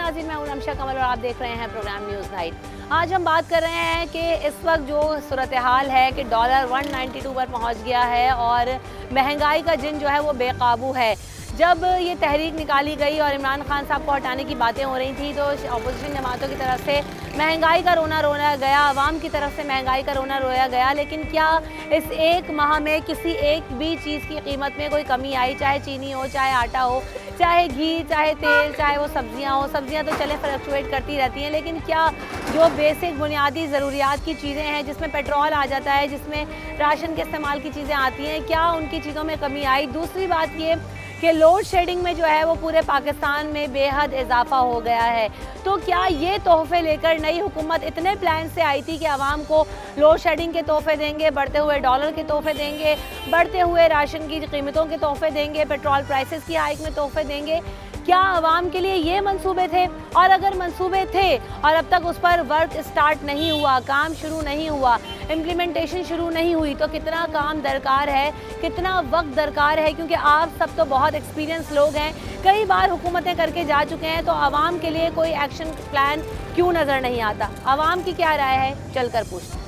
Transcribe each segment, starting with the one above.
नाज़रीन, मैं हूं रमशा कमल और आप देख रहे हैं प्रोग्राम न्यूज़ नाइट। आज हम बात कर रहे हैं कि इस वक्त जो सूरत हाल है कि डॉलर 192 पर पहुंच गया है और महंगाई का जिन जो है वो बेकाबू है। जब ये तहरीक निकाली गई और इमरान खान साहब को हटाने की बातें हो रही थी तो अपोजिशन जमातों की तरफ से महंगाई का रोना रोया गया, आवाम की तरफ से महंगाई का रोना रोया गया। लेकिन क्या इस एक माह में किसी एक भी चीज़ की कीमत में कोई कमी आई? चाहे चीनी हो, चाहे आटा हो, चाहे घी, चाहे तेल, चाहे वो सब्जियां हो। सब्जियां तो चले फ्लक्चुएट करती रहती हैं, लेकिन क्या जो बेसिक बुनियादी ज़रूरियात की चीज़ें हैं, जिसमें पेट्रोल आ जाता है, जिसमें राशन के इस्तेमाल की चीज़ें आती हैं, क्या उनकी चीज़ों में कमी आई? दूसरी बात ये कि लोड शेडिंग में जो है वो पूरे पाकिस्तान में बेहद इजाफा हो गया है। तो क्या ये तोहफे लेकर नई हुकूमत इतने प्लान से आई थी कि आवाम को लोड शेडिंग के तोहफे देंगे, बढ़ते हुए डॉलर के तोहफे देंगे, बढ़ते हुए राशन की कीमतों के तोहफे देंगे, पेट्रोल प्राइसेस की हाइक में तोहफे देंगे? क्या आवाम के लिए ये मंसूबे थे? और अगर मंसूबे थे और अब तक उस पर वर्क स्टार्ट नहीं हुआ, काम शुरू नहीं हुआ, इम्प्लीमेंटेशन शुरू नहीं हुई, तो कितना काम दरकार है, कितना वक्त दरकार है? क्योंकि आप सब तो बहुत एक्सपीरियंस लोग हैं, कई बार हुकूमतें करके जा चुके हैं, तो आवाम के लिए कोई एक्शन प्लान क्यों नज़र नहीं आता? आवाम की क्या राय है, चलकर पूछते हैं।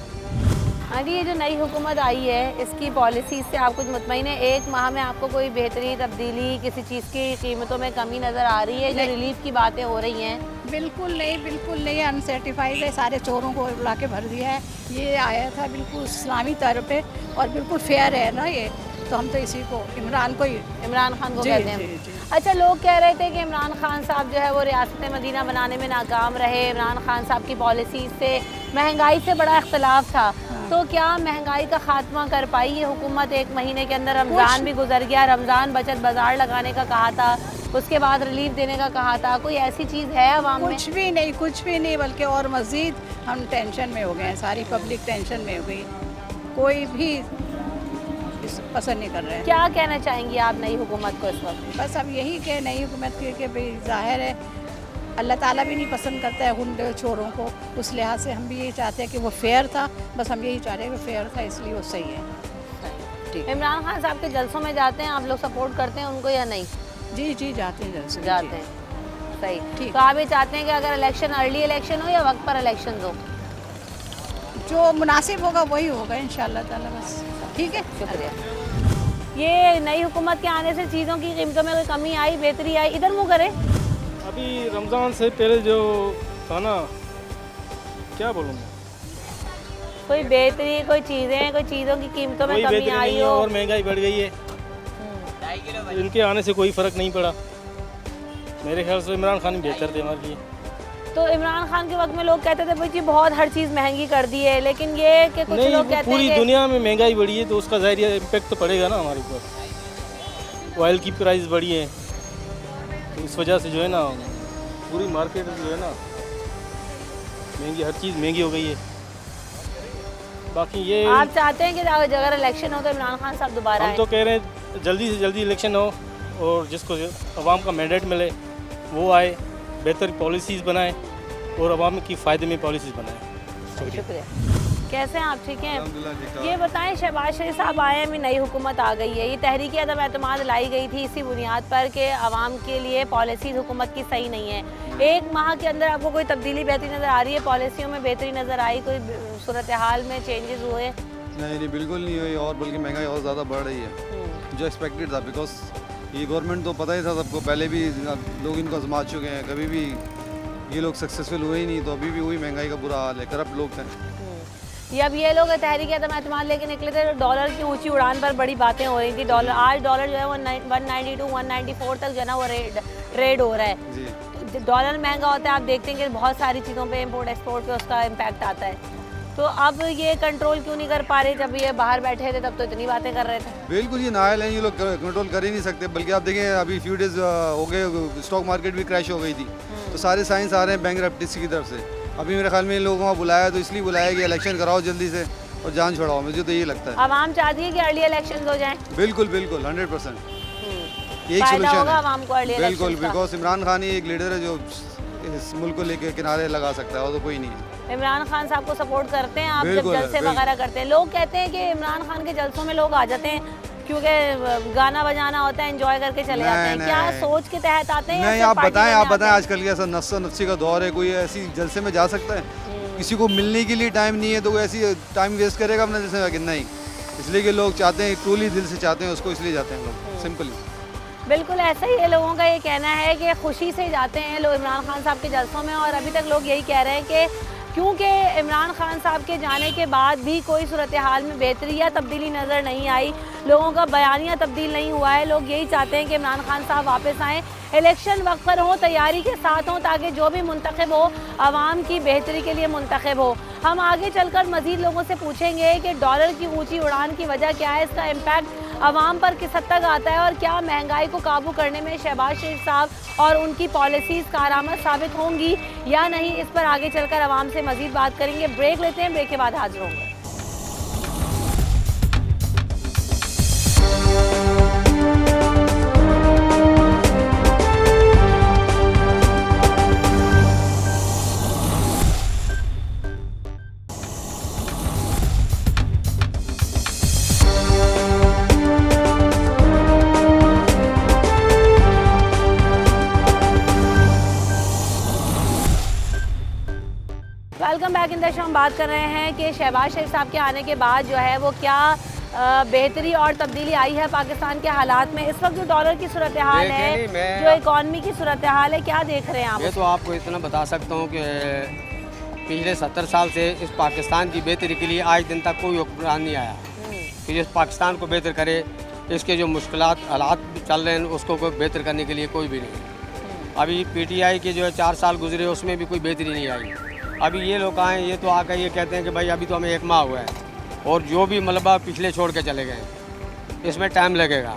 हाँ जी, ये जो नई हुकूमत आई है इसकी पॉलिसी से आप कुछ मुतमईन है? एक माह में आपको कोई बेहतरी, तब्दीली, किसी चीज़ की कीमतों में कमी नज़र आ रही है? जो रिलीफ की बातें हो रही हैं, बिल्कुल नहीं, बिल्कुल नहीं। अनसर्टिफाइड है, सारे चोरों को बुला के भर दिया है। ये आया था बिल्कुल इस्लामी तौर पे और बिल्कुल फेयर है ना ये, तो हम तो इसी को इमरान को ही इमरान खान को जी, कहते हैं। जी, जी। अच्छा, लोग कह रहे थे कि इमरान खान साहब जो है वो रियासत मदीना बनाने में नाकाम रहे, इमरान खान साहब की पॉलिसी से महंगाई से बड़ा इख्तलाफ था। तो क्या महंगाई का खात्मा कर पाई ये हुकूमत? एक महीने के अंदर रमज़ान भी गुजर गया, रमज़ान बचत बाजार लगाने का कहा था, उसके बाद रिलीफ देने का कहा था। कोई ऐसी चीज़ है अवाम में? कुछ भी नहीं, कुछ भी नहीं, बल्कि और मज़ीद हम टेंशन में हो गए हैं। सारी पब्लिक टेंशन में हो गई, कोई भी पसंद नहीं कर रहे हैं। क्या कहना चाहेंगी आप नई हुकूमत को इस वक्त? बस अब यही कि नई हुकूमत के भाई ज़ाहिर है अल्लाह ताला भी नहीं पसंद करता है गुंडे चोरों को, उस लिहाज से हम भी यही चाहते हैं कि वो फेयर था। बस हम यही चाह रहे हैं कि फेयर था, इसलिए वो सही है। ठीक। इमरान खान साहब के जलसों में जाते हैं आप लोग, सपोर्ट करते हैं उनको या नहीं? जी जी, जाते हैं जल्द से जाते हैं, सही। ठीक। तो आप ये चाहते हैं कि अगर इलेक्शन अर्ली इलेक्शन हो या वक्त पर इलेक्शन हो? जो मुनासिब होगा वही होगा इंशाअल्लाह ताला। बस ठीक है, शुक्रिया। ये नई हुकूमत के आने से चीज़ों की कीमतों में कोई कमी आई, बेहतरी आई? इधर मुँह करें। अभी रमज़ान से पहले जो था ना, क्या बोलूँ मैं, कोई बेहतरी, कोई चीज़ें, कोई चीज़ों की कीमतों में कोई कमी बेहतरी आई नहीं है हो? और महंगाई बढ़ गई है। इनके आने से कोई फ़र्क नहीं पड़ा। मेरे ख्याल से इमरान खान ही बेहतर थे हमारे लिए। तो इमरान खान के वक्त में लोग कहते थे भाई जी बहुत हर चीज़ महंगी कर दी है, लेकिन ये कि कुछ नहीं, लोग कहते पूरी हैं दुनिया में महंगाई बढ़ी है तो उसका ज़ाहिर इम्पेक्ट तो पड़ेगा ना हमारे ऊपर। ऑयल की प्राइस बढ़ी है तो इस वजह से जो है ना पूरी मार्केट जो है ना महंगी, हर चीज़ महंगी हो गई है। बाकी ये आप चाहते हैं कि अगर इलेक्शन हो तो इमरान खान साहब दोबारा हम तो कह रहे हैं जल्दी से जल्दी इलेक्शन हो और जिसको अवाम का मैंडेट मिले वो आए, बेहतर पॉलिसीज़ बनाए और अवाम की फ़ायदे में पॉलिसीज़ बनाए। शुक्रिया। कैसे हैं आप? ठीक हैं। ये बताएं, शहबाज शरीफ साहब आए हैं, अभी नई हुकूमत आ गई है, ये तहरीक अदम एतमाद लाई गई थी इसी बुनियाद पर कि आवाम के लिए पॉलिसीज़ हुकूमत की सही नहीं है। एक माह के अंदर आपको कोई तब्दीली बेहतरी नज़र आ रही है? पॉलिसियों में बेहतरी नज़र आई? कोई सूरत हाल में चेंजेस हुए? नहीं, बिल्कुल नहीं हुई और बल्कि महंगाई और ज़्यादा बढ़ रही है जो एक्सपेक्टेड था। बिकॉज ये गवर्नमेंट तो पता ही था सबको, पहले भी लोग इनको आजमा चुके हैं, कभी भी ये लोग सक्सेसफुल हुए ही नहीं, तो अभी भी वही महंगाई का बुरा हाल है, करप्ट लोग थे। ये अब ये लोग तहरीक अदम एतमाद लेके निकले थे, डॉलर की ऊंची उड़ान पर बड़ी बातें हो रही थी। आज डॉलर जो है वो 192 194 तक जो है ना वो ट्रेड हो रहा है। जी, तो डॉलर महंगा होता है, आप देखते हैं कि बहुत सारी चीज़ों पे इम्पोर्ट एक्सपोर्ट पे उसका इम्पैक्ट आता है। तो अब ये कंट्रोल क्यों नहीं कर पा रहे? जब ये बाहर बैठे थे तब तो इतनी बातें कर रहे थे। बिल्कुल ये नायल हैं, ये लोग कंट्रोल कर ही नहीं सकते। बल्कि आप देखें अभी फ्यू डेज हो गए स्टॉक मार्केट भी क्रैश हो गई थी, तो सारे साइंस आ रहे हैं बैंकरप्सी की तरफ से। अभी मेरे ख्याल में इन लोगों को बुलाया तो इसलिए बुलाया कि इलेक्शन कराओ जल्दी से और जान छुड़ाओ, मुझे तो ये लगता है। आवाम चाहती है कि अर्ली इलेक्शन हो जाएं। बिल्कुल बिल्कुल 100% यही फायदा सोल्यूशन होगा है। आवाम को अर्ली बिल्कुल, इलेक्शन का। बिकॉज इमरान खान ही एक लीडर है जो इस मुल्क को लेके किनारे लगा सकता है, और तो कोई नहीं है। इमरान खान साहब को सपोर्ट करते हैं आप जब बिल्कुल, जलसे बिल्कुल। वगैरह करते हैं? लोग कहते हैं कि इमरान खान के जलसों में लोग आ जाते हैं क्योंकि गाना बजाना होता है, एंजॉय करके चले जाते हैं? क्या सोच के तहत आते हैं? नहीं, आप बताएं आजकल की ऐसा नफ्सा नफ्सी का दौर है, कोई ऐसी जलसे में जा सकता है? किसी को मिलने के लिए टाइम नहीं है तो वो ऐसी टाइम वेस्ट करेगा अपना जलसे में? नहीं, इसलिए कि लोग चाहते हैं, ट्रूली दिल से चाहते हैं उसको, इसलिए जाते हैं लोग, सिंपली। बिल्कुल ऐसा ही है, लोगों का ये कहना है कि खुशी से जाते हैं लोग इमरान खान साहब के जलसों में, और अभी तक लोग यही कह रहे हैं कि क्योंकि इमरान खान साहब के जाने के बाद भी कोई सूरत हाल में बेहतरी या तब्दीली नज़र नहीं आई, लोगों का बयानिया तब्दील नहीं हुआ है। लोग यही चाहते हैं कि इमरान खान साहब वापस आएँ, इलेक्शन वक्त पर हो, तैयारी के साथ हो, ताकि जो भी मुंतखब हो आवाम की बेहतरी के लिए मुंतखब हो। हम आगे चलकर मज़ीद लोगों से पूछेंगे कि डॉलर की ऊँची उड़ान की वजह क्या है, इसका इम्पैक्ट आवाम पर किस हद तक आता है, और क्या महंगाई को काबू करने में शहबाज शरीफ साहब और उनकी पॉलिसीज़ कारआमद साबित होंगी या नहीं। इस पर आगे चलकर आवाम से मज़ीद बात करेंगे। ब्रेक लेते हैं, ब्रेक के बाद हाजिर होंगे। Welcome back in the show. हम बात कर रहे हैं कि शहबाज शरीफ साहब के आने के बाद जो है वो क्या बेहतरी और तब्दीली आई है पाकिस्तान के हालात में। इस वक्त जो डॉलर की सूरत हाल है, जो इकॉनमी की सूरत हाल है, क्या देख रहे हैं आप? मैं तो आपको इतना बता सकता हूँ कि पिछले 70 साल से इस पाकिस्तान की बेहतरी के लिए आज दिन तक कोई हुक्मरान नहीं आया कि जिस पाकिस्तान को बेहतर करे। इसके जो मुश्किलात हालात चल रहे हैं उसको कोई बेहतर करने के लिए कोई भी नहीं। अभी PTI के जो है 4 साल गुजरे, उसमें भी कोई बेहतरी नहीं आई। अभी ये लोग आए, ये तो आकर ये कहते हैं कि भाई अभी तो हमें 1 माह हुआ है और जो भी मलबा पिछले छोड़ के चले गए, इसमें टाइम लगेगा।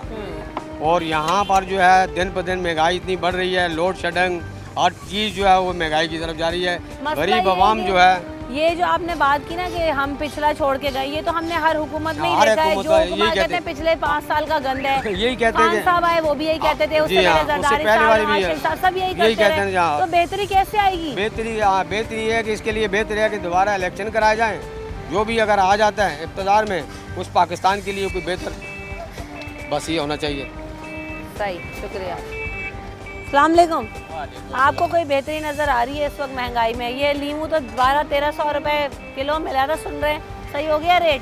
और यहाँ पर जो है दिन पर दिन महंगाई इतनी बढ़ रही है, लोड शेडिंग हर चीज़ जो है वो महंगाई की तरफ जा रही है। गरीब आवाम जो है, ये जो आपने बात की ना कि हम पिछला छोड़ के गए, ये तो हमने हर हुकूमत में ही देखा है। जो हुकूमत कहते हैं पिछले 5 साल का गंद है, यही कहते हैं। खान साहब आए वो भी यही कहते थे, उससे पहले जरदारी साहब सब यही कहते हैं। तो बेहतरी कैसे आएगी? बेहतरी है कि इसके लिए बेहतर है कि दोबारा इलेक्शन कराए जाएँ। जो भी अगर आ जाता है इक़्तिदार में, उस पाकिस्तान के लिए कोई बेहतर बस ये होना चाहिए। सही, शुक्रिया। अस्सलाम वालेकुम। आपको कोई बेहतरी नज़र आ रही है इस वक्त महंगाई में? ये लीमू तो 1200-1300 रुपए किलो मिला था, सुन रहे हैं, सही हो गया रेट?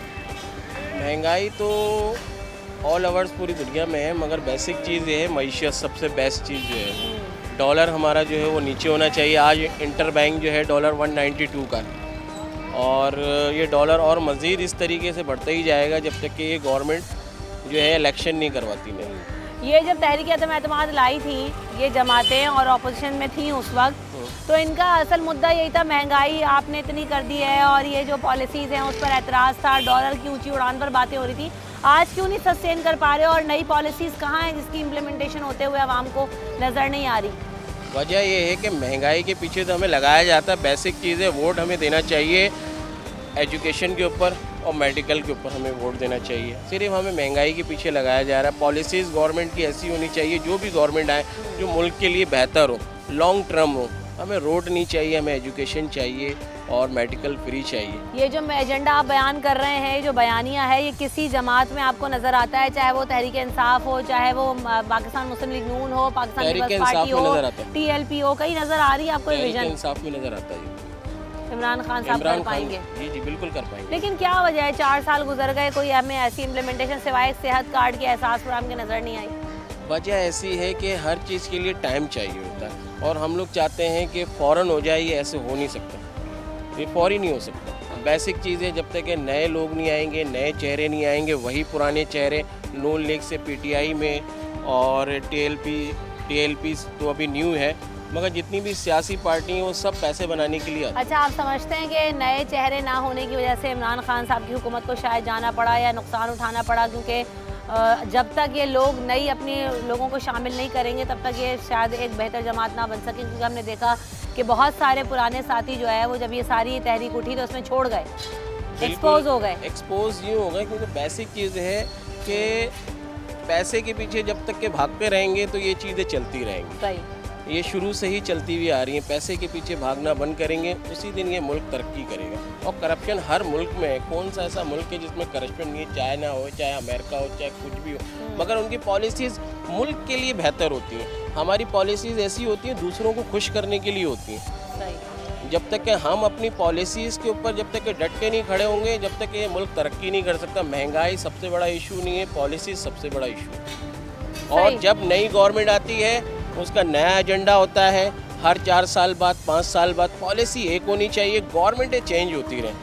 महंगाई तो ऑल ओवर्स पूरी दुनिया में है, मगर बेसिक चीज़ ये है मईशत सबसे बेस्ट चीज़ जो है। डॉलर हमारा जो है वो नीचे होना चाहिए। आज इंटर बैंक जो है डॉलर 192 का, और ये डॉलर और मज़ीद इस तरीके से बढ़ता ही जाएगा जब तक कि ये गवर्नमेंट जो है इलेक्शन नहीं करवाती। नहीं, ये जब तहरीक एतमाद लाई थी, ये जमातें और अपोजिशन में थी उस वक्त, तो इनका असल मुद्दा यही था महंगाई आपने इतनी कर दी है और ये जो पॉलिसीज़ हैं उस पर एतराज़ था। डॉलर की ऊंची उड़ान पर बातें हो रही थी। आज क्यों नहीं सस्टेन कर पा रहे, और नई पॉलिसीज़ कहाँ हैं जिसकी इम्प्लीमेंटेशन होते हुए आवाम को नज़र नहीं आ रही? वजह ये है कि महंगाई के पीछे तो हमें लगाया जाता है। बेसिक चीज़ें वोट हमें देना चाहिए एजुकेशन के ऊपर और मेडिकल के ऊपर हमें वोट देना चाहिए। सिर्फ हमें महंगाई के पीछे लगाया जा रहा है। पॉलिसीज़ गवर्नमेंट की ऐसी होनी चाहिए, जो भी गवर्नमेंट आए, जो मुल्क के लिए बेहतर हो, लॉन्ग टर्म हो। हमें रोड नहीं चाहिए, हमें एजुकेशन चाहिए और मेडिकल फ्री चाहिए। ये जो एजेंडा आप बयान कर रहे हैं, जो बयानिया है, ये किसी जमात में आपको नज़र आता है? चाहे वो तहरीक इंसाफ हो, चाहे वो पाकिस्तान मुस्लिम लीग नून हो, पाकिस्तान पीपल्स पार्टी हो, TLP हो, कहीं नज़र आ रही है आपको विजन? इंसाफ में नज़र आता है। इमरान खान साहब कर पाएंगे? जी बिल्कुल कर पाएंगे। लेकिन क्या वजह है, 4 साल गुजर गए, कोई हमें ऐसी इम्प्लीमेंटेशन सिवाय सेहत कार्ड के एहसास प्रोग्राम के नज़र नहीं आई? वजह ऐसी है कि हर चीज़ के लिए टाइम चाहिए होता है, और हम लोग चाहते हैं कि फ़ौरन हो जाए। ये ऐसे हो नहीं सकता, ये फौरी नहीं हो सकता। बेसिक चीज़ें जब तक नए लोग नहीं आएंगे, नए चेहरे नहीं आएंगे, वही पुराने चेहरे नून लीग से PTI में और TLP तो अभी न्यू है, मगर जितनी भी सियासी पार्टी हैं वो सब पैसे बनाने के लिए आती हैं। अच्छा, आप समझते हैं कि नए चेहरे ना होने की वजह से इमरान खान साहब की हुकूमत को शायद जाना पड़ा या नुकसान उठाना पड़ा, क्योंकि जब तक ये लोग नई अपने लोगों को शामिल नहीं करेंगे तब तक ये शायद एक बेहतर जमात ना बन सके? क्योंकि हमने देखा कि बहुत सारे पुराने साथी जो है वो जब ये सारी तहरीक उठी तो उसमें छोड़ गए, एक्सपोज हो गए। एक्सपोज यूँ हो गए क्योंकि बेसिक चीज़ है कि पैसे के पीछे जब तक के भागते रहेंगे तो ये चीज़ें चलती रहेंगी। सही। ये शुरू से ही चलती हुई आ रही हैं। पैसे के पीछे भागना बंद करेंगे, उसी दिन ये मुल्क तरक्की करेगा। और करप्शन हर मुल्क में है, कौन सा ऐसा मुल्क है जिसमें करप्शन नहीं है, चाइना हो, चाहे अमेरिका हो, चाहे कुछ भी हो, मगर उनकी पॉलिसीज़ मुल्क के लिए बेहतर होती हैं। हमारी पॉलिसीज़ ऐसी होती हैं दूसरों को खुश करने के लिए होती हैं। जब तक कि हम अपनी पॉलिसीज़ के ऊपर जब तक कि डट के नहीं खड़े होंगे, जब तक ये मुल्क तरक्की नहीं कर सकता। महंगाई सबसे बड़ा इशू नहीं है, पॉलिसीज़ सबसे बड़ा इशू है। और जब नई गवर्नमेंट आती है उसका नया एजेंडा होता है, हर 4 साल बाद 5 साल बाद पॉलिसी एक होनी चाहिए। गवर्नमेंटें चेंज होती रहें,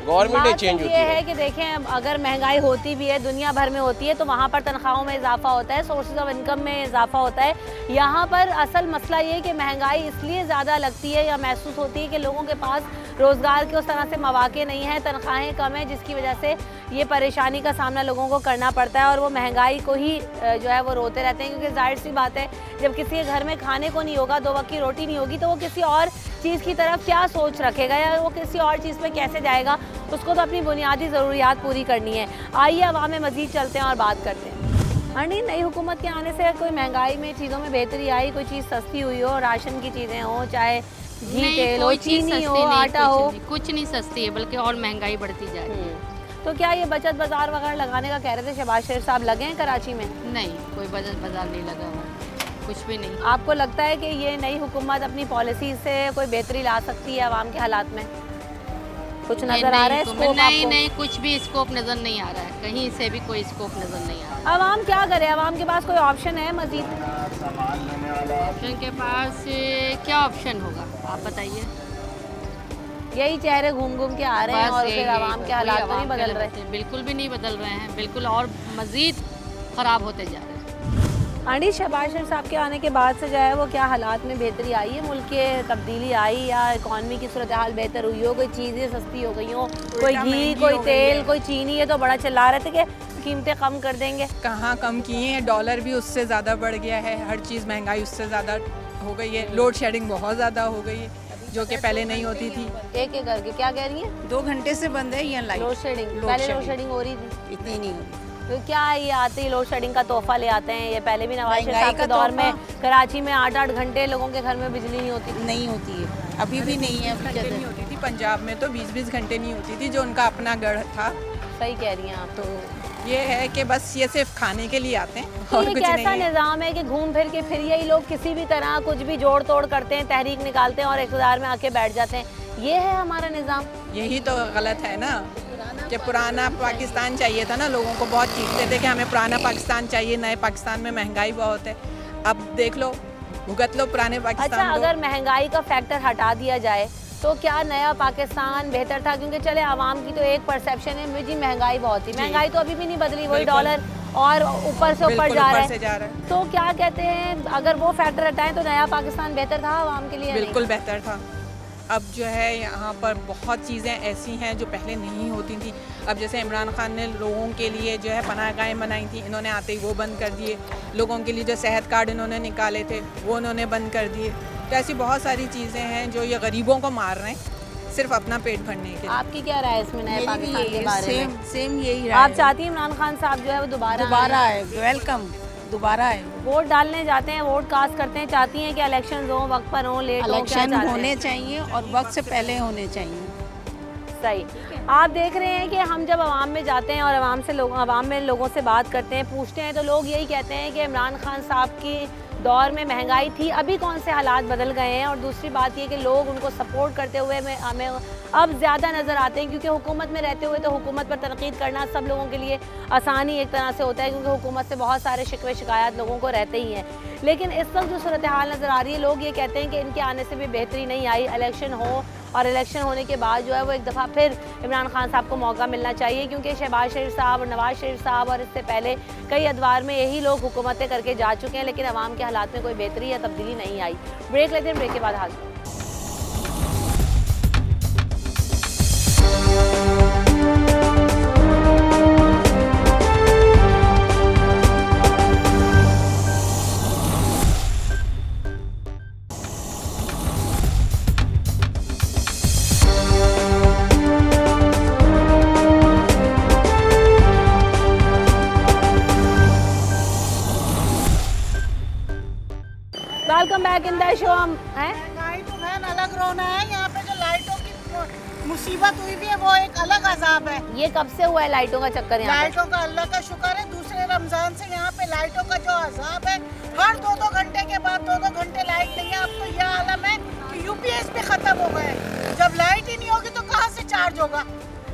गवर्नमेंटें चेंज होती है है कि देखें, अगर महंगाई होती भी है, दुनिया भर में होती है, तो वहाँ पर तनख्वाहों में इजाफा होता है, सोर्सेज ऑफ इनकम में इजाफा होता है। यहाँ पर असल मसला ये है कि महंगाई इसलिए ज़्यादा लगती है या महसूस होती है कि लोगों के पास रोज़गार के उस तरह से मौके नहीं हैं, तनख्वाहें कम हैं, जिसकी वजह से ये परेशानी का सामना लोगों को करना पड़ता है और वो महंगाई को ही जो है वो रोते रहते हैं। क्योंकि जाहिर सी बात है, जब किसी के घर में खाने को नहीं होगा, 2 वक्त की रोटी नहीं होगी, तो वो किसी और चीज़ की तरफ क्या सोच रखेगा या वो किसी और चीज़ पे कैसे जाएगा। उसको तो अपनी बुनियादी ज़रूरियात पूरी करनी है। आइए अवाम में मज़ीद चलते हैं और बात करते हैं। नहीं, नई हुकूमत के आने से कोई महंगाई में चीज़ों में बेहतरी आई, कोई चीज़ सस्ती हुई हो, राशन की चीज़ें हो, चाहे घी तेल हो, चीनी हो, आटा हो? कुछ नहीं सस्ती है, बल्कि और महंगाई बढ़ती जा रही है। तो क्या ये बचत बाज़ार वगैरह लगाने का कह रहे थे शहबाज शरीफ साहब, लगे हैं कराची में? नहीं, कोई बचत बाजार नहीं लगा हुआ, कुछ भी नहीं। आपको लगता है कि ये नई हुकूमत अपनी पॉलिसी से कोई बेहतरी ला सकती है आवाम के हालात में? कुछ नज़र आ रहा है स्कोप? नहीं, कुछ भी स्कोप नज़र नहीं आ रहा है, कहीं से भी कोई स्कोप नज़र नहीं आ रहा है। आवाम क्या करे? आवाम के पास कोई ऑप्शन है मजीद? ऑप्शन के पास क्या ऑप्शन होगा, आप बताइए। यही चेहरे घूम घूम के आ रहे हैं और फिर आवाम के हालात तो नहीं बदल रहे। बिल्कुल भी नहीं बदल रहे हैं, बिल्कुल और मज़ीद ख़राब होते जा रहे हैं। आंटी, शहबाज शरीफ साहब के आने के बाद से जो है वो क्या हालात में बेहतरी आई है? मुल्क के तब्दीली आई या इकॉनमी की सूरत हाल बेहतर हुई हो? कोई चीज़ें सस्ती हो गई हो, कोई घी, कोई तेल, कोई चीनी? ये तो बड़ा चिल्ला रहे थे कि कीमतें कम कर देंगे। कहाँ कम किए हैं, डॉलर भी उससे ज़्यादा बढ़ गया है, हर चीज़ महंगाई उससे ज़्यादा हो गई है। लोड शेडिंग बहुत ज़्यादा हो गई है, जो कि पहले नहीं होती थी। एक एक करके क्या कह रही है? 2 घंटे से बंद है ये लाइट। लोड शेडिंग, पहले लोड शेडिंग हो रही थी, इतनी नहीं हो रही। तो क्या ये आते ही लोड शेडिंग का तोहफा ले आते हैं? ये पहले भी नवाज शरीफ साहब के दौर में कराची में 8-8 घंटे लोगों के घर में बिजली नहीं होती? नहीं होती है, अभी भी नहीं है। घंटे नहीं होती थी, पंजाब में तो 20-20 घंटे नहीं होती थी, जो उनका अपना गढ़ था। सही कह रही हैं आप। तो ये है कि बस ये सिर्फ खाने के लिए आते हैं तो और ये कुछ कैसा नहीं है। निज़ाम है कि घूम फिर के फिर यही लोग किसी भी तरह कुछ भी जोड़ तोड़ करते हैं, तहरीक निकालते हैं और इक़्तिदार में आके बैठ जाते हैं? ये है हमारा निज़ाम? यही तो गलत है ना, कि पुराना पाकिस्तान चाहिए था ना। लोगों को बहुत चीखते थे कि हमें पुराना पाकिस्तान चाहिए, नए पाकिस्तान में महंगाई बहुत है। अब देख लो, भुगत लो पुराने पाकिस्तान अच्छा, को। अगर महंगाई का फैक्टर हटा दिया जाए तो क्या नया पाकिस्तान बेहतर था? क्योंकि चले आवाम की तो एक परसेप्शन है जी महंगाई बहुत थी, महंगाई तो अभी भी नहीं बदली, वही डॉलर और ऊपर से ऊपर जा रहा है। तो क्या कहते हैं, अगर वो फैक्टर हटाएं तो नया पाकिस्तान बेहतर था आवाम के लिए? बिल्कुल बेहतर था। अब जो है यहाँ पर बहुत चीज़ें ऐसी हैं जो पहले नहीं होती थी। अब जैसे इमरान खान ने लोगों के लिए जो है पनाहगाहें बनाई थी, इन्होंने आते ही वो बंद कर दिए। लोगों के लिए जो सेहत कार्ड इन्होंने निकाले थे वो इन्होंने बंद कर दिए। तो ऐसी बहुत सारी चीज़ें हैं जो ये गरीबों को मार रहे हैं सिर्फ अपना पेट भरने के लिए। आपकी क्या राय है इसमें नए पाकिस्तान के बारे में? सेम यही राय आप है। चाहती हैं इमरान खान साहब जो है वो दोबारा आए? वेलकम, दोबारा आए। वोट डालने जाते हैं, वोट कास्ट करते हैं, चाहती हैं कि इलेक्शन हो, वक्त पर हो, लेट हो? क्या इलेक्शन चाहते हैं? होने चाहिए और वक्त से पहले होने चाहिए। सही। आप देख रहे हैं कि हम जब आवाम में जाते हैं और आवाम में लोगों से बात करते हैं, पूछते हैं, तो लोग यही कहते हैं कि इमरान खान साहब की दौर में महंगाई थी, अभी कौन से हालात बदल गए हैं। और दूसरी बात ये कि लोग उनको सपोर्ट करते हुए हमें अब ज़्यादा नज़र आते हैं, क्योंकि हुकूमत में रहते हुए तो हुकूमत पर तनकीद करना सब लोगों के लिए आसानी एक तरह से होता है, क्योंकि हुकूमत से बहुत सारे शिकवे शिकायत लोगों को रहते ही हैं। लेकिन इस वक्त जो सूरत हाल नज़र आ रही है, लोग ये कहते हैं कि इनके आने से भी बेहतरी नहीं आई। इलेक्शन हो और इलेक्शन होने के बाद जो है वो एक दफ़ा फिर इमरान खान साहब को मौका मिलना चाहिए, क्योंकि शहबाज शरीफ साहब और नवाज शरीफ साहब और इससे पहले कई अदवार में यही लोग हुकूमतें करके जा चुके हैं, लेकिन आवाम के हालात में कोई बेहतरी या तब्दीली नहीं आई। ब्रेक लेते हैं, ब्रेक के बाद हाजिर। Welcome back back in the show. हैं? महंगाई तो बहन अलग रोना है। यहाँ पे जो लाइटों की मुसीबत हुई भी है वो एक अलग अजाब है। ये कब से हुआ है लाइटों का चक्कर यहाँ पे? लाइटों का अल्लाह का शुक्र है, दूसरे रमजान से यहाँ पे लाइटों का जो अजाब है, हर 2-2 घंटे के बाद 2-2 घंटे लाइट नहीं है। अब तो यह आलम है कि यूपीएस पे खत्म हो गए। जब लाइट ही नहीं होगी तो कहाँ से चार्ज होगा?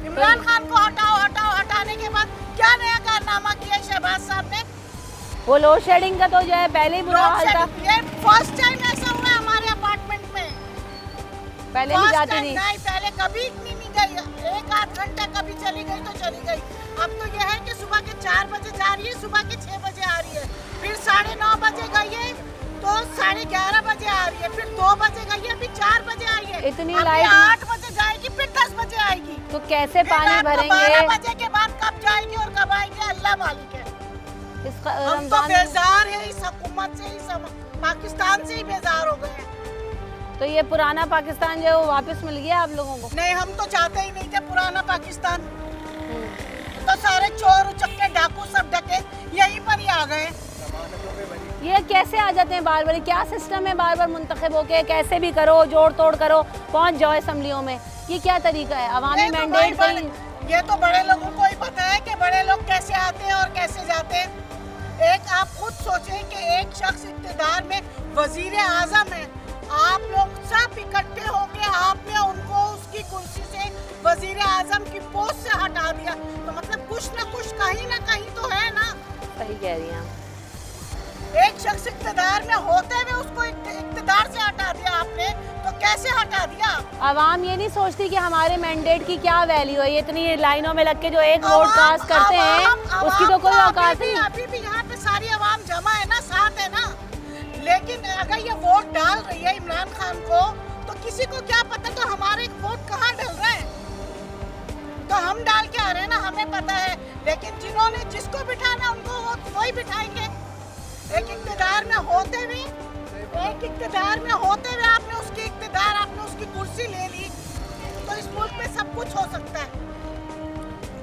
इमरान खान को हटाने के बाद क्या नया कारनामा किया शहबाज साहब ने? वो लोड शेडिंग का तो जो है पहले ही बुरा हाल था। ये फर्स्ट टाइम ऐसा हुआ है हमारे अपार्टमेंट में। पहले भी जाती थी। नहीं, पहले कभी इतनी नहीं गई, 1-8 घंटा कभी चली गई तो चली गई। अब तो यह है कि सुबह के 4 बजे जा रही है, सुबह के 6 बजे आ रही है, फिर 9:30 बजे गई है तो 11:30 बजे आ रही है, फिर 2 बजे गई है, फिर 4 बजे आई है। इतनी अभी लाइट 8 बजे जाएगी, फिर 10 बजे आएगी। तो कैसे पानी भरेंगे? 12 बजे के बाद कब जाएगी और कब आएगी अल्लाह मालिक है। हम तो बेजार है इस हुकूमत से, इस पाकिस्तान से ही बेजार हो गए हैं। तो ये पुराना पाकिस्तान जो है वो वापस मिल गया आप लोगों को? नहीं, हम तो चाहते ही नहीं थे पुराना पाकिस्तान। तो सारे चोर उचक्के डाकू सब डके यहीं पर ही आ गए। ये कैसे आ जाते हैं बार बार? क्या सिस्टम है बार बार मुंतखब होके कैसे भी करो, जोड़ तोड़ करो, पहुंच जाओ असम्बलियों में? ये क्या तरीका है? अवामी मैंडेट से ही? ये तो बड़े लोगों को ही पता है कि बड़े लोग कैसे आते हैं और कैसे जाते हैं। एक आप खुद सोचें कि एक शख्स इक़्तिदार में वजीर आज़म है, आप लोग सब इकट्ठे होंगे, आपने उनको उसकी कुर्सी से वजीर आज़म की पोस्ट से हटा दिया, तो मतलब कुछ ना कुछ कहीं ना कहीं तो है ना। सही कह रही हैं। एक शख्स इक़्तिदार में होते हुए उसको इक़्तिदार से हटा दिया आपने, तो कैसे हटा दिया? आवाम ये नहीं सोचती कि हमारे मैंडेट की क्या वैल्यू है? इतनी लाइनों में लग के जो एक वोट कास्ट करते हैं उसकी तो कोई औकात नहीं। अभी भी यहाँ पे सारी आवाम जमा है ना, साथ है ना। लेकिन अगर ये वोट डाल रही है इमरान खान को, तो किसी को क्या पता तो हमारे वोट कहाँ डल रहे हैं? तो हम डाल के आ रहे हैं ना, हमें पता है। लेकिन जिन्होंने जिसको बिठाना उनको वही बिठाएंगे। एक इक़्तिदार में होते हुए आपने उसकी इक़्तिदार, आपने उसकी कुर्सी ले ली, तो इस मुल्क में सब कुछ हो सकता है।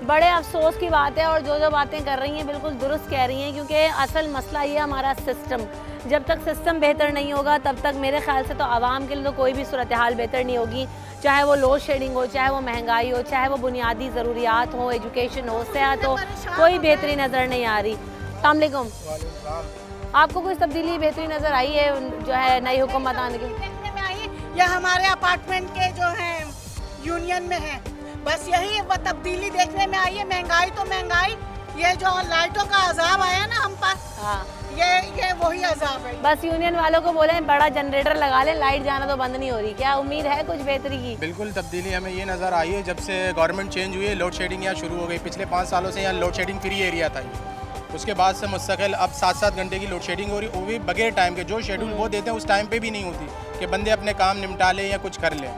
बड़े अफसोस की बात है, और जो बातें कर रही हैं बिल्कुल दुरुस्त कह रही हैं, क्योंकि असल मसला ये हमारा सिस्टम। जब तक सिस्टम बेहतर नहीं होगा तब तक मेरे ख्याल से तो आवाम के लिए तो कोई भी सूरत हाल बेहतर नहीं होगी, चाहे वो लोड शेडिंग हो, चाहे वो महंगाई हो, चाहे वो बुनियादी ज़रूरियात हो, एजुकेशन हो, सेहत हो, कोई बेहतरी नज़र नहीं आ रही। अस्सलाम वालेकुम। आपको कुछ तब्दीली बेहतरी नज़र आई है जो है नई हुकूमत आने की? देखने में आई या हमारे अपार्टमेंट के जो हैं यूनियन में है, बस यही वो तब्दीली देखने में आई है। महंगाई तो महंगाई, ये जो लाइटों का अजाब आया ना हम पर, हाँ, ये वही अजाब है। बस यूनियन वालों को बोले बड़ा जनरेटर लगा ले, लाइट जाना तो बंद नहीं हो रही। क्या उम्मीद है कुछ बेहतरी की? बिल्कुल तब्दीली हमें ये नज़र आई है, जब से गवर्नमेंट चेंज हुई है लोड शेडिंग यहाँ शुरू हो गई। पिछले 5 सालों से यहाँ लोड शेडिंग फ्री एरिया था, उसके बाद से मुस्तकिल अब 7-7 घंटे की लोड शेडिंग हो रही, वो भी बगैर टाइम के। जो शेड्यूल वो देते हैं उस टाइम पे भी नहीं होती कि बंदे अपने काम निपटा लें या कुछ कर लें।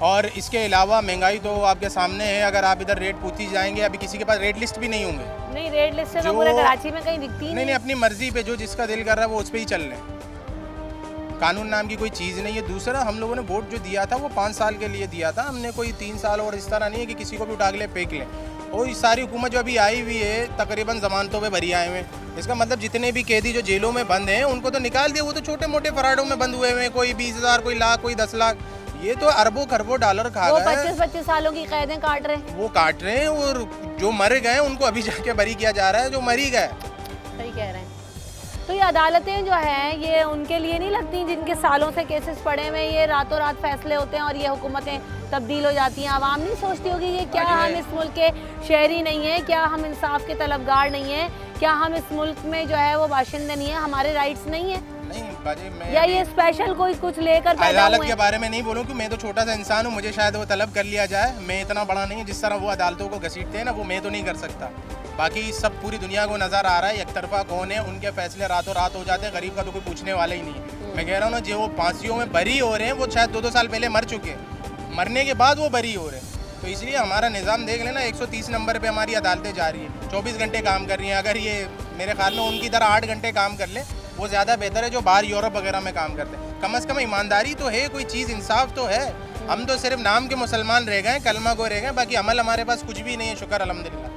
और इसके अलावा महंगाई तो आपके सामने है, अगर आप इधर रेट पूछती जाएंगे, अभी किसी के पास रेट लिस्ट भी नहीं होंगे। नहीं, रेट लिस्ट तो पूरे कराची में कहीं दिखती नहीं। अपनी मर्जी पे जो जिसका दिल कर रहा है वो उस पर ही चल रहे हैं। कानून नाम की कोई चीज़ नहीं है। दूसरा, हम लोगों ने वोट जो दिया था वो 5 साल के लिए दिया था, हमने कोई 3 साल। और इस तरह नहीं है कि किसी को भी उठा के ले फेंक लें। और इस सारी हुकूमत जो अभी आई हुई है तकरीबन ज़मानतों पे भरी आए हुए हैं। इसका मतलब जितने भी कैदी जो जेलों में बंद हैं उनको तो निकाल दिया, वो तो छोटे मोटे फराडों में बंद हुए हैं, कोई 20,000, कोई लाख, कोई 10 लाख। ये तो अरबों खरबों डॉलर खा गए। 25-25 सालों की कैदें काट रहे हैं, वो काट रहे हैं। और जो मर गए उनको अभी जाके बरी किया जा रहा है, जो मरी गए। सही कह रहे हैं। तो ये अदालतें जो हैं ये उनके लिए नहीं लगती जिनके सालों से केसेस पड़े हुए, ये रातों रात फैसले होते हैं और ये हुकूमतें तब्दील हो जाती हैं। आवाम नहीं सोचती होगी कि क्या हम इस मुल्क के शहरी नहीं हैं, क्या हम इंसाफ के तलबगार नहीं हैं, क्या हम इस मुल्क में जो है वो बाशिंदे नहीं हैं, हमारे राइट्स नहीं हैं? नहीं बाजी, मैं या ये स्पेशल कोई कुछ लेकर अदालत के बारे में नहीं बोलूँ कि मैं तो छोटा सा इंसान हूँ, मुझे शायद वो तलब कर लिया जाए। मैं इतना बड़ा नहीं है जिस तरह वो अदालतों को घसीटते हैं ना, वो मैं तो नहीं कर सकता। बाकी सब पूरी दुनिया को नज़र आ रहा है एक तरफा कौन है, उनके फैसले रातों रात हो जाते हैं। गरीब का तो कोई पूछने वाला ही नहीं है। मैं कह रहा हूँ ना, जो वो फांसियों में बरी हो रहे हैं वो शायद 2-2 साल पहले मर चुके हैं, मरने के बाद वो बरी हो रहे हैं। तो इसलिए हमारा निज़ाम देख लेना, 130 नंबर पे हमारी अदालतें जा रही हैं, 24 घंटे काम कर रही हैं। अगर ये मेरे ख्याल में उनकी तरह 8 घंटे काम कर ले, वो ज़्यादा बेहतर है जो बाहर यूरोप वगैरह में काम करते हैं। कम से कम ईमानदारी तो है, कोई चीज़ इंसाफ तो है। हम तो सिर्फ नाम के मुसलमान रह गए, कलमा को रह गए, बाकी अमल हमारे पास कुछ भी नहीं है। शुक्र अल्हम्दुलिल्लाह,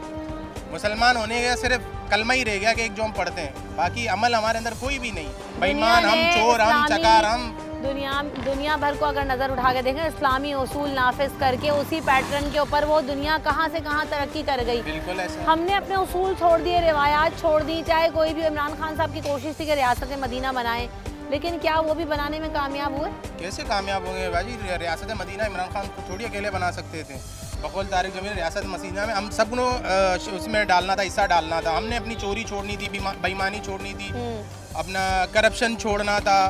मुसलमान होने का सिर्फ कलमा ही रह गया कि एक जो हम पढ़ते हैं, बाकी अमल हमारे अंदर कोई भी नहीं। दुनिया बेईमान हम, ने चोर हम, इस्लामी- चकार हम। दुनिया भर को अगर नज़र उठा के देखें, इस्लामी उसूल नाफिज करके उसी पैटर्न के ऊपर वो दुनिया कहाँ से कहाँ तरक्की कर गई। बिल्कुल ऐसा। हमने अपने उसूल छोड़ दिए, रिवायात छोड़ दी। चाहे कोई भी, इमरान खान साहब की कोशिश थी कि रियासत मदीना बनाएं, लेकिन क्या वो भी बनाने में कामयाब हुए? कैसे कामयाब होंगे भाजी? रियासत मदीना इमरान खान को थोड़ी अकेले बना सकते थे। बकौल तारिक जमील रियासत मदीना में हम सब को उसमें डालना था, हिस्सा डालना था। हमने अपनी चोरी छोड़नी थी, बेईमानी छोड़नी थी, अपना करप्शन छोड़ना था।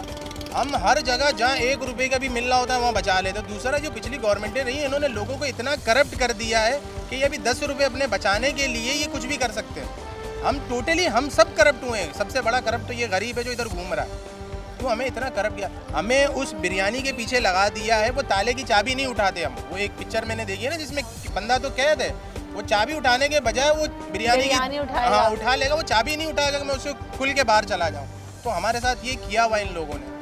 हम हर जगह जहाँ 1 रुपये का भी मिल रहा होता है वहाँ बचा लेते। दूसरा, जो पिछली गवर्नमेंटें रही हैं, इन्होंने लोगों को इतना करप्ट कर दिया है कि ये अभी 10 रुपये अपने बचाने के लिए ये कुछ भी कर सकते हैं। हम सब करप्ट हुए हैं। सबसे बड़ा करप्ट तो ये गरीब है जो इधर घूम रहा है। तो हमें इतना करप्ट किया, हमें उस बिरयानी के पीछे लगा दिया है। वो ताले की चाबी नहीं उठाते हम। वो एक पिक्चर मैंने देखी है ना, जिसमें बंदा तो कैद है, वो चाबी उठाने के बजाय वो बिरयानी उठा लेगा। वो चाबी नहीं उठाएगा कि मैं उससे खुल के बाहर चला जाऊँ। तो हमारे साथ ये किया हुआ इन लोगों ने।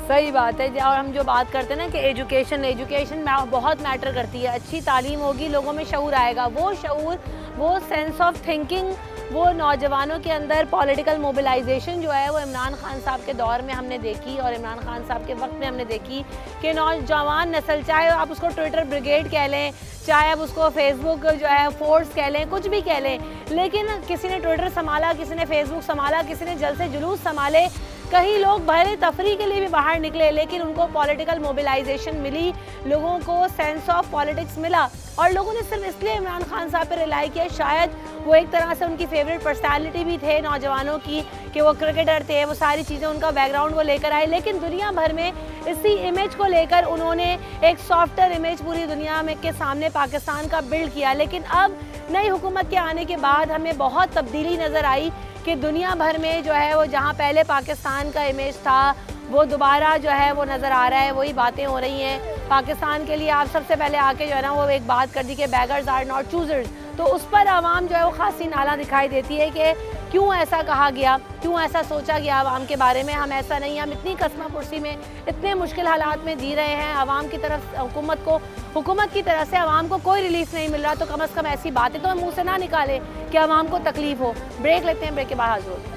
सही बात है। और हम जो बात करते हैं ना कि एजुकेशन बहुत मैटर करती है। अच्छी तालीम होगी, लोगों में शऊर आएगा। वो शऊर, वो सेंस ऑफ थिंकिंग, वो नौजवानों के अंदर पॉलिटिकल मोबिलाइजेशन जो है वो इमरान खान साहब के दौर में हमने देखी, और इमरान खान साहब के वक्त में हमने देखी कि नौजवान नस्ल, चाहे आप उसको ट्विटर ब्रिगेड कह लें, चाहे आप उसको फेसबुक जो है फोर्स कह लें, कुछ भी कह लें, लेकिन किसी ने ट्विटर संभाला, किसी ने फेसबुक संभाला, किसी ने जलसे जुलूस संभाले, कई लोग भले तफरी के लिए भी बाहर निकले, लेकिन उनको पॉलिटिकल मोबिलाइजेशन मिली, लोगों को सेंस ऑफ पॉलिटिक्स मिला। और लोगों ने सिर्फ इसलिए इमरान खान साहब पे रिलाई किया, शायद वो एक तरह से उनकी फेवरेट पर्सनालिटी भी थे नौजवानों की, कि वो क्रिकेटर थे, वो सारी चीज़ें, उनका बैकग्राउंड वो लेकर आए। लेकिन दुनिया भर में इसी इमेज को लेकर उन्होंने एक सॉफ्टर इमेज पूरी दुनिया में के सामने पाकिस्तान का बिल्ड किया। लेकिन अब नई हुकूमत के आने के बाद हमें बहुत तब्दीली नज़र आई कि दुनिया भर में जो है वो जहाँ पहले पाकिस्तान का इमेज था वो दोबारा जो है वो नज़र आ रहा है, वही बातें हो रही हैं। पाकिस्तान के लिए आप सबसे पहले आके जो है ना वो एक बात कर दी कि बैगर्स आर नॉट चूजर्स, तो उस पर आवाम जो है वो खासी नाला दिखाई देती है कि क्यों ऐसा कहा गया, क्यों ऐसा सोचा गया आवाम के बारे में। हम ऐसा नहीं, हम इतनी कसमा पुरसी में, इतने मुश्किल हालात में जी रहे हैं आवाम की तरफ, हुकूमत की तरफ से आवाम को कोई रिलीफ नहीं मिल रहा, तो कम अज़ कम ऐसी बातें तो हम मुँह से ना निकालें कि आवाम को तकलीफ हो। ब्रेक लेते हैं, ब्रेक के बाद हाजिर होते हैं।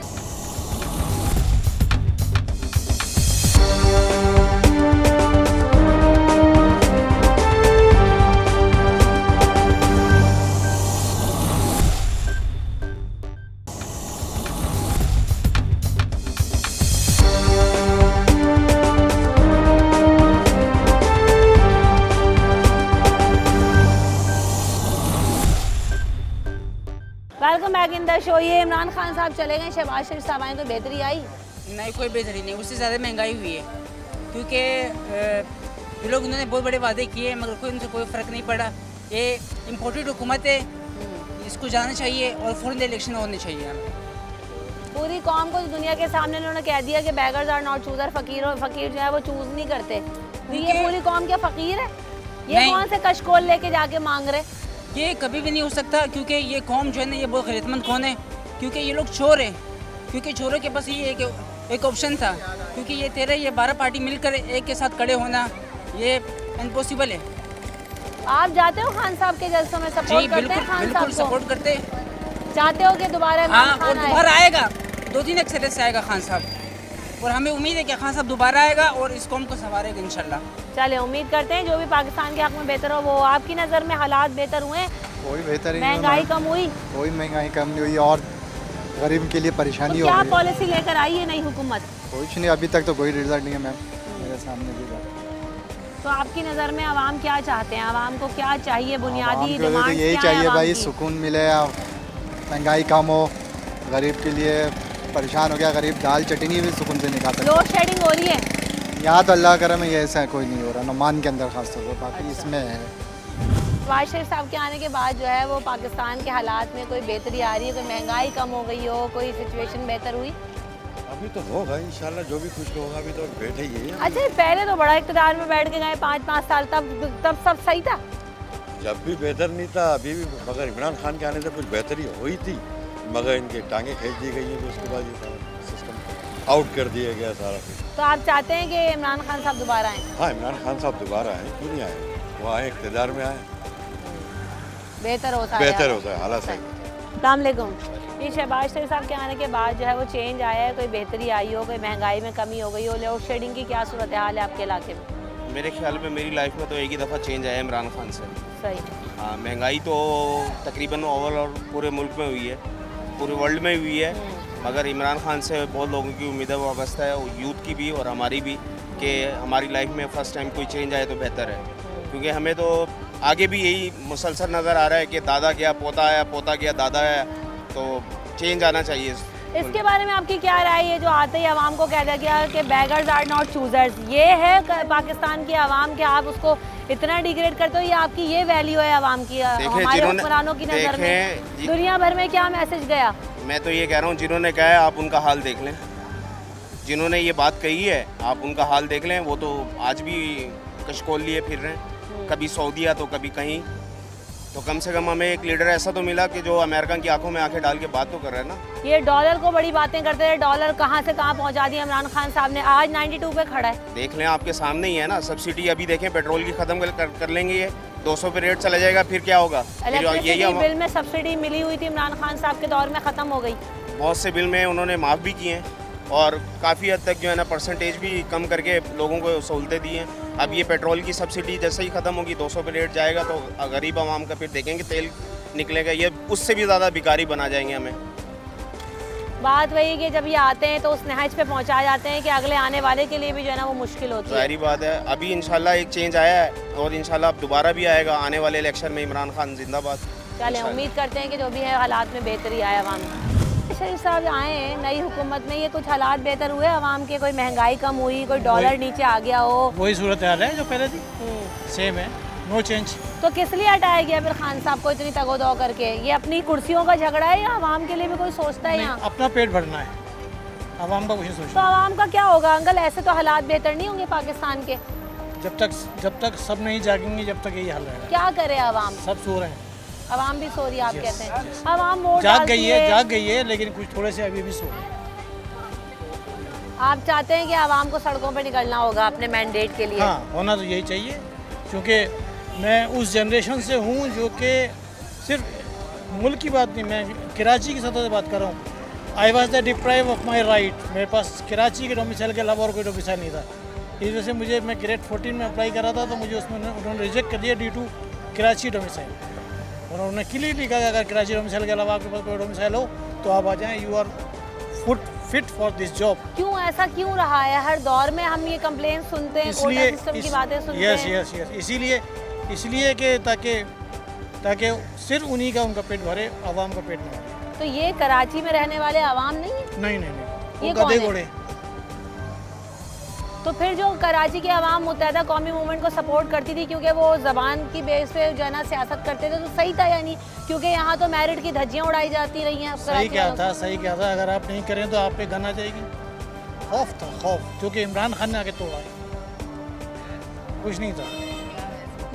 Welcome back in the show. ये इमरान खान साहब चले गए, शहबाज शरीफ साहब आए, तो बेहतरी आई? नहीं, कोई बेहतरी नहीं, उससे ज़्यादा महंगाई हुई है। क्योंकि ये लोग, उन्होंने बहुत बड़े वादे किए मगर कोई उनसे कोई फ़र्क नहीं पड़ा। ये इम्पोर्टेड हुकूमत है, इसको जाना चाहिए और फ़ौरन इलेक्शन होने चाहिए। हमें पूरी कौम को दुनिया के सामने उन्होंने कह दिया कि बैगर्स आर नॉट चूजर, फकीर जो है वो चूज नहीं करते। तो ये पूरी कौम क्या फकीर है? ये कौन से कशकोल लेके जाके मांग रहे? ये कभी भी नहीं हो सकता, क्योंकि ये कौम जो है ना, ये बहुत गैरतमंद कौन है, क्योंकि ये लोग चोर हैं। क्योंकि चोरों के पास ये एक ऑप्शन था, क्योंकि ये 13 ये 12 पार्टी मिलकर एक के साथ खड़े होना ये इम्पॉसिबल है। आप जाते हो खान साहब के जलसों में, सपोर्ट करते हैं खान साहब को? सपोर्ट करते हैं। चाहते हो कि दोबारा और दोबारा आएगा, 2-3 अक्सर से आएगा खान साहब, और हमें उम्मीद है कि खान साहब दोबारा आएगा और इस कौम को संवारेगा इंशाल्लाह। चले, उम्मीद करते हैं जो भी पाकिस्तान के हक में बेहतर हो वो। आपकी नज़र में हालात बेहतर हुए? कोई बेहतर नहीं, महंगाई कम हुई? कोई महंगाई कम नहीं हुई और गरीब के लिए परेशानी तो हो क्या गई। पॉलिसी लेकर आई है नई हुकूमत? कुछ नहीं, अभी तक तो कोई रिजल्ट नहीं है मैम, मेरे सामने भी बात। तो आपकी नज़र में आवाम क्या चाहते हैं? आवाम को क्या चाहिए? बुनियादी तो डिमांड यही चाहिए भाई, सुकून मिले, महंगाई कम हो, गरीब के लिए परेशान हो गया गरीब, दाल चटनी भी सुकून से नहीं खाता। लोड शेडिंग हो रही है यहाँ तो अल्लाह करम ये ऐसा कोई नहीं हो रहा, नुमान के अंदर खास तौर पर, बाकी इसमें है। शहबाज शरीफ साहब के आने के बाद जो है वो पाकिस्तान के हालात में कोई बेहतरी आ रही है? कोई महंगाई कम हो गई हो, कोई सिचुएशन बेहतर हुई? अभी तो होगा इंशाल्लाह, जो भी कुछ होगा, अभी तो बैठे ही है। अच्छा, पहले तो बड़ा इक़्तिदार में बैठ के गए 5-5 साल, तब सब सही था? जब भी बेहतर नहीं था, अभी भी, मगर इमरान खान के आने से कुछ बेहतरी हुई थी, मगर इनके टांगे खींच दी गई हैं, उसके बाद ये सारा सिस्टम आउट कर दिया गया सारा। तो आप चाहते हैं कि इमरान खान साहब दोबारा आएँ? हाँ, इमरान खान साहब दोबारा आए, क्यों नहीं आए? वो आए, इक़्तिदार में आए, बेहतर होता है, बेहतर होता है, हालात सही। अस्सलामुअलैकुम। ये शहबाज शरीफ साहब के आने के बाद जो है वो चेंज आया है, कोई बेहतरी आई हो, कोई महंगाई में कमी हो गई हो, लोड शेडिंग की क्या सूरत हाल है आपके इलाके में? मेरे ख्याल में मेरी लाइफ में तो एक ही दफ़ा चेंज आया इमरान खान से। सही। हाँ, महंगाई तो तकरीबन ओवरऑल पूरे मुल्क में हुई है, पूरे वर्ल्ड में हुई है, मगर इमरान खान से बहुत लोगों की उम्मीदें वाबस्ता है, यूथ की भी और हमारी भी, कि हमारी लाइफ में फ़र्स्ट टाइम कोई चेंज आए तो बेहतर है। क्योंकि हमें तो आगे भी यही मुसलसल नज़र आ रहा है कि दादा गया पोता आया, पोता गया दादा आया, तो चेंज आना चाहिए। इसके बारे में आपकी क्या राय है जो आते ही आवाम को कह दिया गया कि बेगर्स आर नॉट चूजर्स? ये है पाकिस्तान की आवाम के आप उसको इतना डिग्रेड करते हो, या आपकी ये वैल्यू है आवाम की, हमारे हुक्मरानों की नज़र में? दुनिया भर में क्या मैसेज गया? मैं तो ये कह रहा हूँ, जिन्होंने कहा है आप उनका हाल देख लें, जिन्होंने ये बात कही है आप उनका हाल देख लें। वो तो आज भी कशकोल लिए फिर रहे हैं, कभी सऊदीया तो कभी कहीं। तो कम से कम हमें एक लीडर ऐसा तो मिला कि जो अमेरिका की आंखों में आंखें डाल के बात तो कर रहा है ना। ये डॉलर को बड़ी बातें करते हैं, डॉलर कहाँ से कहाँ पहुँचा दिया इमरान खान साहब ने, आज 92 पे खड़ा है। देख लें, आपके सामने ही है ना। सब्सिडी अभी देखें, पेट्रोल की ख़त्म कर लेंगे, ये 200 पे रेट चला जाएगा, फिर क्या होगा? इलेक्ट्रिसिटी बिल में सब्सिडी मिली हुई थी इमरान खान साहब के दौर में, ख़त्म हो गई। बहुत से बिल में उन्होंने माफ़ भी किए हैं और काफ़ी हद तक जो है ना परसेंटेज भी कम करके लोगों को सहूलतें दी हैं। अब ये पेट्रोल की सब्सिडी जैसे ही ख़त्म होगी, 200 पे रेट जाएगा, तो गरीब आवाम का फिर देखेंगे तेल निकलेगा, ये उससे भी ज़्यादा भिखारी बना जाएंगे हमें। बात वही कि जब ये आते हैं तो उस नहज पे पहुंचा जाते हैं कि अगले आने वाले के लिए भी जो है ना वो मुश्किल होती है। सारी बात है। अभी इंशाल्लाह एक चेंज आया है और इंशाल्लाह अब दोबारा भी आएगा आने वाले इलेक्शन में। इमरान खान जिंदाबाद। चलें, उम्मीद करते हैं कि जो भी है हालात में बेहतरी आए आवाम में। शरीफ साहब आए हैं नई हुकूमत में, ये कुछ हालात बेहतर हुए आवाम के? कोई महंगाई कम हुई, कोई डॉलर नीचे आ गया हो? वही सूरत हाल है जो पहले थी, सेम है, नो चेंज। तो किस लिए हटाया गया फिर खान साहब को इतनी तगोदो करके? ये अपनी कुर्सियों का झगड़ा है या आवाम के लिए भी कोई सोचता है? यहाँ अपना पेट भरना है, आवाम का कुछ नहीं सोचना। तो आवाम का क्या होगा अंकल? ऐसे तो हालात बेहतर नहीं होंगे पाकिस्तान के। जब तक सब नहीं जागेंगे, जब तक यही हाल रहेगा। क्या करे आवाम? सब सो रहे हैं, आवाम भी सो रही है, आप कहते हैं आवाम वोट जाग गई है, लेकिन कुछ थोड़े से अभी भी सो रहे हैं। आप चाहते हैं कि आवाम को सड़कों पर निकलना होगा अपने मैंडेट के लिए? हाँ, होना तो यही चाहिए, क्योंकि मैं उस जनरेशन से हूँ जो कि सिर्फ मुल्क की बात नहीं, मैं कराची की सतह से बात कर रहा हूँ। I was the deprive of my right. मेरे पास कराची के डोमिसाइल के अलावा और कोई डोमिसाइल नहीं था। इस वजह से मुझे, मैं ग्रेड 14 में अप्लाई कर रहा था, तो मुझे उसमें उन्होंने रिजेक्ट कर दिया ड्यू टू कराची डोमिसाइल। और उन्होंने क्लियरली कहा अगर कराची डोमिसाइल के अलावा आपके पास कोई डोमिसाइल हो तो आप आ जाएं, you are fit for this job. क्यों ऐसा क्यों रहा है? हर दौर में हम ये कंप्लेंट सुनते हैं, कोटा सिस्टम की बातें सुनते हैं। यस, इसीलिए कि ताकि सिर्फ उन्हीं का उनका पेट भरे, आवाम का पेट न भरे। तो ये कराची में रहने वाले आवाम नहीं है? नहीं, ये गधे घोड़े। तो फिर जो कराची के अवाम मुत्तहदा कौमी मूवमेंट को सपोर्ट करती थी क्योंकि वो ज़बान की बेस पे जो है ना सियासत करते थे, तो सही था यानी, क्योंकि यहाँ तो मेरिट की धज्जियाँ उड़ाई जाती रही हैं। सही क्या था, अगर आप नहीं करें तो आप पे गन आ जाएगी। खौफ था, खौफ, क्योंकि इमरान खान ने आके तोड़ा, कुछ नहीं था।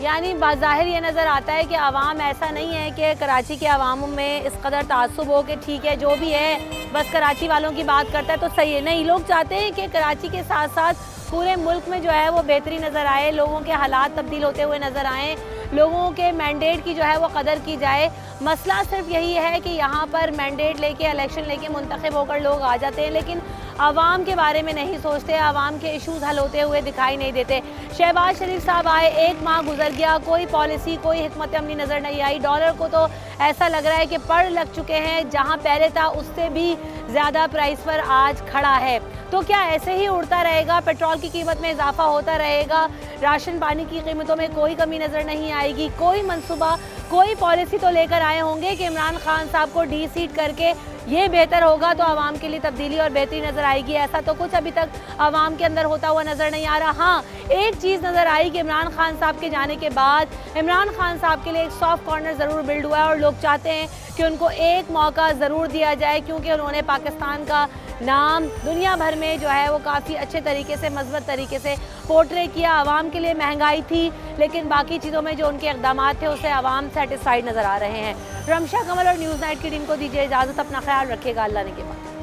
यानी बाज़ाहिर ये नज़र आता है कि आवाम ऐसा नहीं है कि कराची के अवाम में इस कदर तासुब हो कि ठीक है जो भी है बस कराची वालों की बात करता है तो सही है। नहीं, लोग चाहते हैं कि कराची के साथ साथ पूरे मुल्क में जो है वो बेहतरी नज़र आए, लोगों के हालात तब्दील होते हुए नज़र आएँ, लोगों के मैंडेट की जो है वो कदर की जाए। मसला सिर्फ यही है कि यहाँ पर मैंडेट लेके, इलेक्शन लेके मुंतखब होकर लोग आ जाते हैं, लेकिन आवाम के बारे में नहीं सोचते, आवाम के इशूज़ हल होते हुए दिखाई नहीं देते। शहबाज शरीफ साहब आए, 1 माह गुजर गया, कोई पॉलिसी, कोई हिकमत अमली नज़र नहीं आई। डॉलर को तो ऐसा लग रहा है कि पढ़ लग चुके हैं, जहाँ पहले था उससे भी ज़्यादा प्राइस पर आज खड़ा है। तो क्या ऐसे ही उड़ता रहेगा? पेट्रोल की कीमत में इजाफा होता रहेगा, राशन पानी की कीमतों में कोई कमी नज़र नहीं आएगी? कोई मंसूबा, कोई पॉलिसी तो लेकर आए होंगे कि इमरान खान साहब को डी-सीट करके ये बेहतर होगा तो आवाम के लिए तब्दीली और बेहतरी नज़र आएगी। ऐसा तो कुछ अभी तक आवाम के अंदर होता हुआ नज़र नहीं आ रहा। हाँ, एक चीज़ नज़र आई कि इमरान खान साहब के जाने के बाद इमरान खान साहब के लिए एक सॉफ्ट कॉर्नर ज़रूर बिल्ड हुआ है और लोग चाहते हैं कि उनको एक मौका ज़रूर दिया जाए, क्योंकि उन्होंने पाकिस्तान का नाम दुनिया भर में जो है वो काफ़ी अच्छे तरीके से, मजबूत तरीके से पोर्ट्रे किया। आवाम के लिए महंगाई थी, लेकिन बाकी चीज़ों में जो उनके इक़दाम थे उससे आवाम सेटिस्फाइड नज़र आ रहे हैं। रमशा कमल और न्यूज़ नाइट की टीम को दीजिए इजाज़त, अपना ख्याल रखिएगा, अल्लाह ने के बाद।